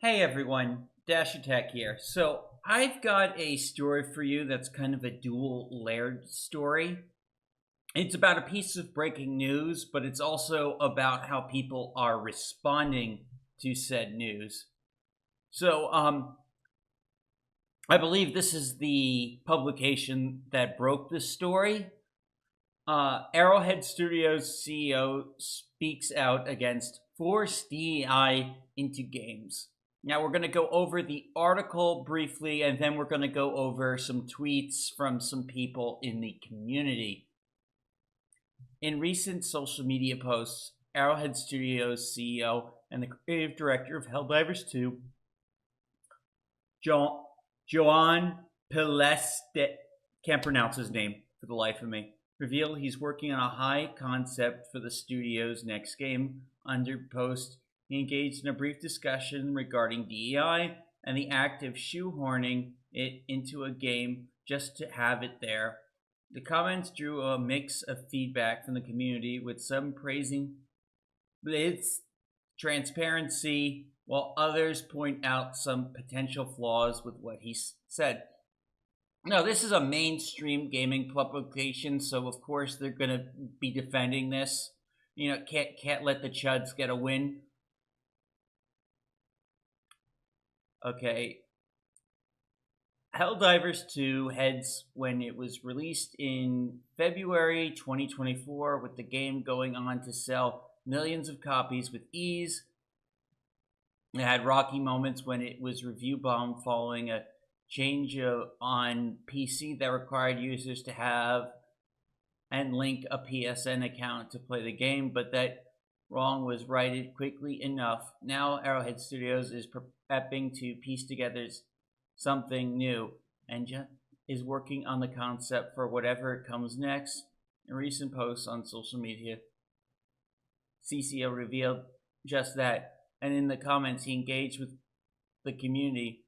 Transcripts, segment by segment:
Hey everyone, Dash Attack here. So I've got a story for you that's kind of a dual layered story. It's about a piece of breaking news, but it's also about how people are responding to said news. So I believe this is the publication that broke this story. Arrowhead Studios CEO speaks out against forced DEI into games. Now, we're going to go over the article briefly, and then we're going to go over some tweets from some people in the community. In recent social media posts, Arrowhead Studios CEO and the creative director of Helldivers 2, Johan Pilestedt, can't pronounce his name for the life of me, revealed he's working on a high concept for the studio's next game. Under post, he engaged in a brief discussion regarding DEI and the act of shoehorning it into a game just to have it there. The comments drew a mix of feedback from the community, with some praising its transparency, while others point out some potential flaws with what he said. Now, this is a mainstream gaming publication, so of course they're going to be defending this. You know, can't let the chuds get a win. Okay. Helldivers 2 heads when it was released in February 2024, with the game going on to sell millions of copies with ease. It had rocky moments when it was review bombed following a change on PC that required users to have and link a PSN account to play the game, but that wrong was righted quickly enough. Now Arrowhead Studios is prepping to piece together something new and is working on the concept for whatever comes next. In recent posts on social media, CCO revealed just that, and in the comments he engaged with the community.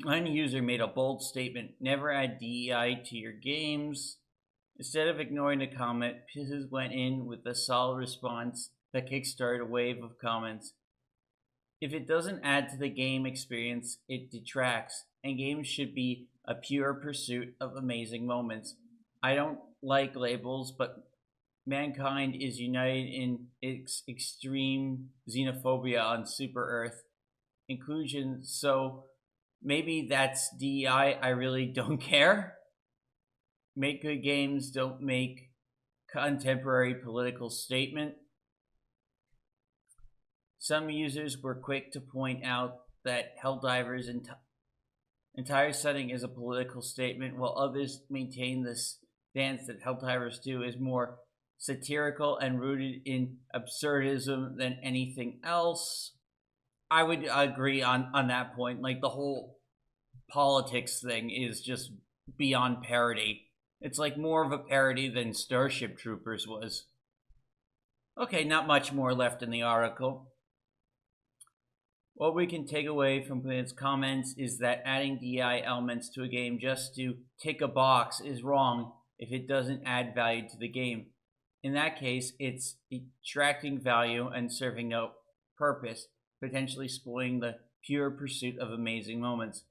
One user made a bold statement: never add DEI to your games. Instead of ignoring the comment, Pieces went in with a solid response that kickstarted a wave of comments. If it doesn't add to the game experience, it detracts, and games should be a pure pursuit of amazing moments. I don't like labels, but mankind is united in its extreme xenophobia on Super Earth. Inclusion, so maybe that's DEI. I really don't care. Make good games, don't make contemporary political statement. Some users were quick to point out that Helldivers' entire setting is a political statement, while others maintain the stance that Helldivers 2 is more satirical and rooted in absurdism than anything else. I would agree on that point. Like, the whole politics thing is just beyond parody. It's like more of a parody than Starship Troopers was. Okay, not much more left in the article. What we can take away from its comments is that adding DI elements to a game just to tick a box is wrong if it doesn't add value to the game. In that case, it's detracting value and serving no purpose, potentially spoiling the pure pursuit of amazing moments.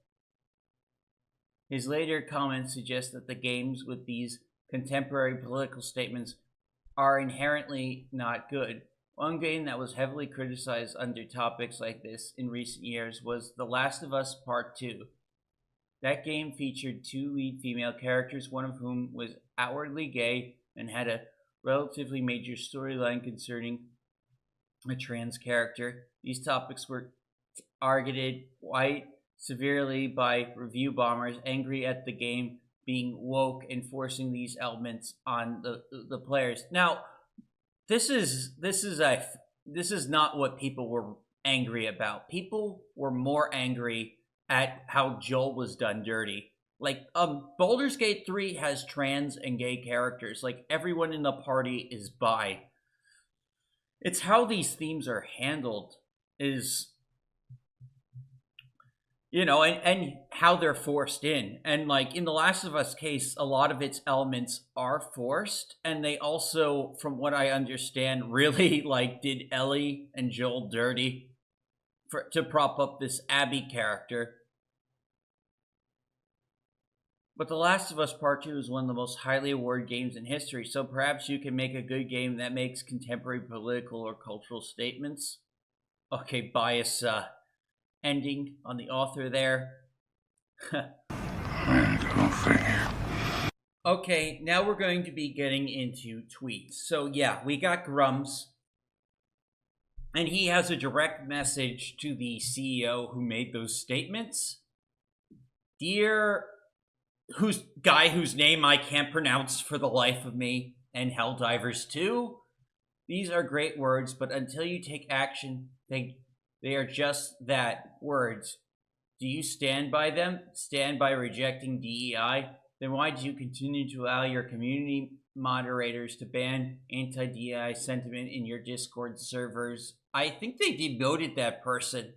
His later comments suggest that the games with these contemporary political statements are inherently not good. One game that was heavily criticized under topics like this in recent years was The Last of Us Part 2. That game featured two lead female characters, one of whom was outwardly gay and had a relatively major storyline concerning a trans character. These topics were targeted quite severely by review bombers angry at the game being woke and forcing these elements on the players. Now, this is not what people were angry about. People were more angry at how Joel was done dirty. Like, Baldur's Gate 3 has trans and gay characters. Like, everyone in the party is bi. It's how these themes are handled is, and how they're forced in. And like in The Last of Us case, a lot of its elements are forced. And they also, from what I understand, really like did Ellie and Joel dirty. to prop up this Abby character. But The Last of Us Part 2 is one of the most highly awarded games in history, so perhaps you can make a good game that makes contemporary political or cultural statements. Okay, bias ending on the author there. Okay, now we're going to be getting into tweets. So yeah, we got Grummz, and he has a direct message to the CEO who made those statements. Dear guy whose name I can't pronounce for the life of me, and Helldivers too, these are great words, but until you take action, they are just that, words. Do you stand by them? Stand by rejecting DEI? Then why do you continue to allow your community moderators to ban anti-DEI sentiment in your Discord servers? I think they demoted that person.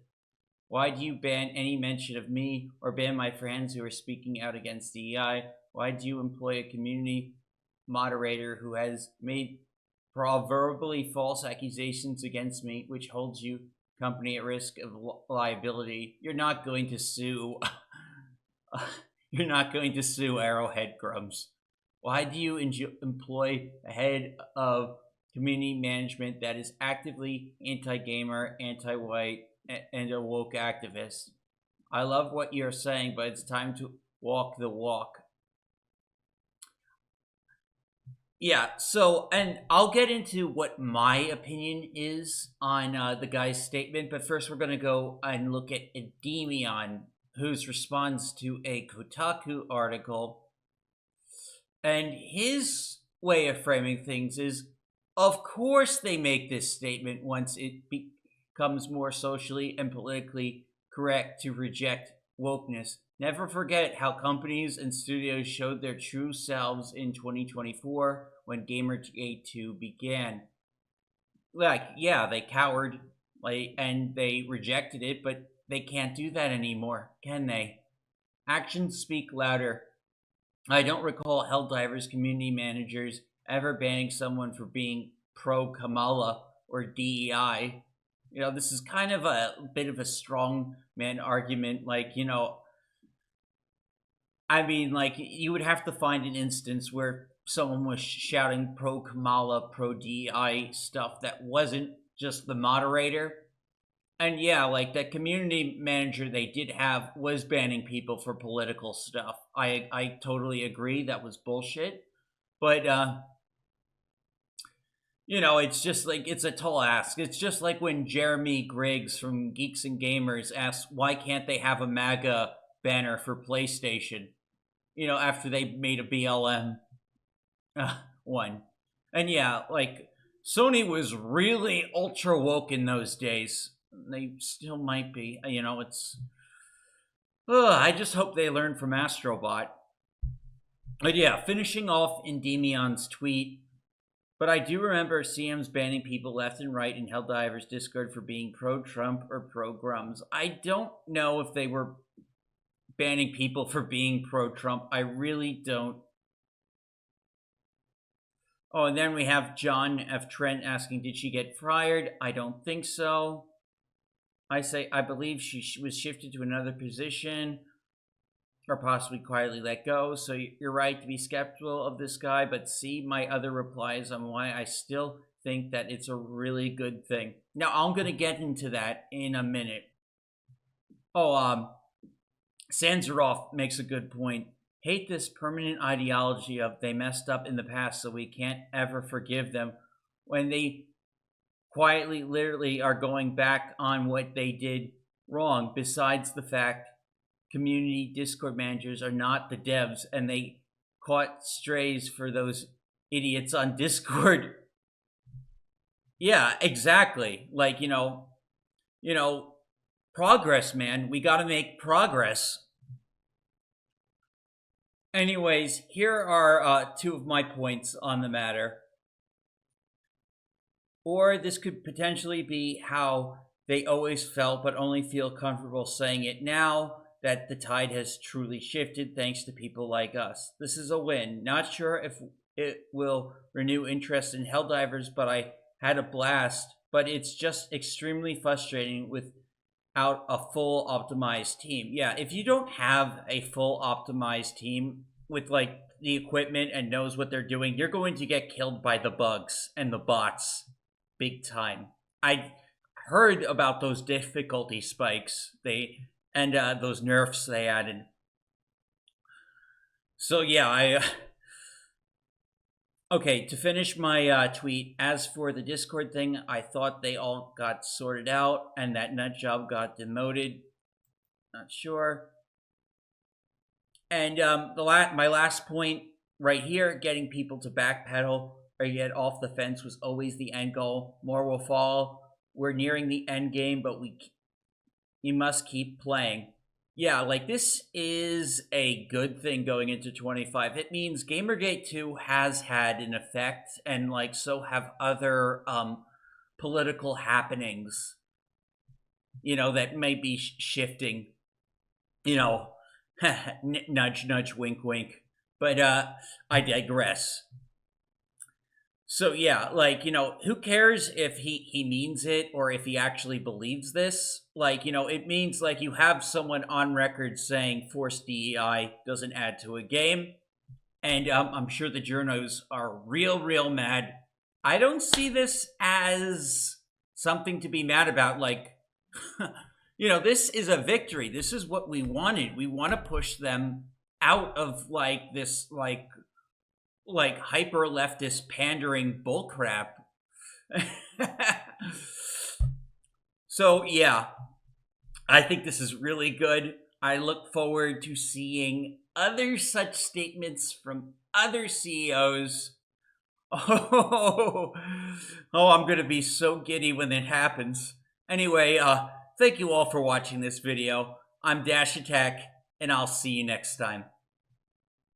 Why do you ban any mention of me or ban my friends who are speaking out against DEI? Why do you employ a community moderator who has made proverbially false accusations against me, which holds you company at risk of liability? You're not going to sue. You're not going to sue Arrowhead, Grummz. Why do you employ a head of community management that is actively anti-gamer, anti-white, and a woke activist? I love what you're saying, but it's time to walk the walk. Yeah, so, and I'll get into what my opinion is on the guy's statement, but first we're going to go and look at Endymion, whose response to a Kotaku article. And his way of framing things is, of course they make this statement once it becomes more socially and politically correct to reject wokeness. Never forget how companies and studios showed their true selves in 2024 when Gamergate 2 began. Like, yeah, they cowered, and they rejected it, but they can't do that anymore, can they? Actions speak louder. I don't recall Helldivers community managers ever banning someone for being pro-Kamala or DEI. You know, this is kind of a bit of a strong man argument. Like, you know, I mean, like, you would have to find an instance where someone was shouting pro-Kamala, pro-DEI stuff that wasn't just the moderator. And yeah, like, that community manager they did have was banning people for political stuff. I totally agree, that was bullshit. But, you know, it's just like, it's a tall ask. It's just like when Jeremy Griggs from Geeks and Gamers asked, why can't they have a MAGA banner for PlayStation? You know, after they made a BLM one. And yeah, like, Sony was really ultra woke in those days. They still might be. You know, it's... I just hope they learn from Astrobot. But yeah, finishing off Endymion's tweet. But I do remember CMs banning people left and right in Helldivers Discord for being pro-Trump or pro-Grummz. I don't know if they were banning people for being pro-Trump. I really don't. Oh, and then we have John F. Trent asking, did she get fired? I don't think so. I say, I believe she was shifted to another position or possibly quietly let go. So you're right to be skeptical of this guy, but see my other replies on why I still think that it's a really good thing. Now, I'm going to get into that in a minute. Oh, Sanzaroff makes a good point. Hate this permanent ideology of they messed up in the past, so we can't ever forgive them, when they quietly, literally are going back on what they did wrong. Besides the fact community Discord managers are not the devs, and they caught strays for those idiots on Discord. Yeah, exactly. Like, you know, progress, man. We got to make progress. Anyways, here are two of my points on the matter. Or this could potentially be how they always felt but only feel comfortable saying it now that the tide has truly shifted thanks to people like us. This is a win. Not sure if it will renew interest in Helldivers, but I had a blast. But it's just extremely frustrating with out a full optimized team. Yeah, if you don't have a full optimized team with like the equipment and knows what they're doing, you're going to get killed by the bugs and the bots big time. I heard about those difficulty spikes and those nerfs they added. So yeah, okay, to finish my tweet, as for the Discord thing, I thought they all got sorted out and that Nutjob got demoted. Not sure. And my last point right here, getting people to backpedal or get off the fence was always the end goal. More will fall. We're nearing the end game, but you must keep playing. Yeah, like this is a good thing going into 25. It means Gamergate 2 has had an effect, and like so have other political happenings, you know, that may be shifting, you know, nudge, nudge, wink, wink. But I digress. So yeah, like, you know, who cares if he means it or if he actually believes this? Like, you know, it means like you have someone on record saying forced DEI doesn't add to a game. And I'm sure the journos are real mad. I don't see this as something to be mad about. Like, you know, this is a victory. This is what we wanted. We want to push them out of like this like hyper leftist pandering bullcrap. So yeah, I think this is really good. I look forward to seeing other such statements from other CEOs. Oh, I'm gonna be so giddy when it happens. Anyway, thank you all for watching this video. I'm Dash Attack, and I'll see you next time.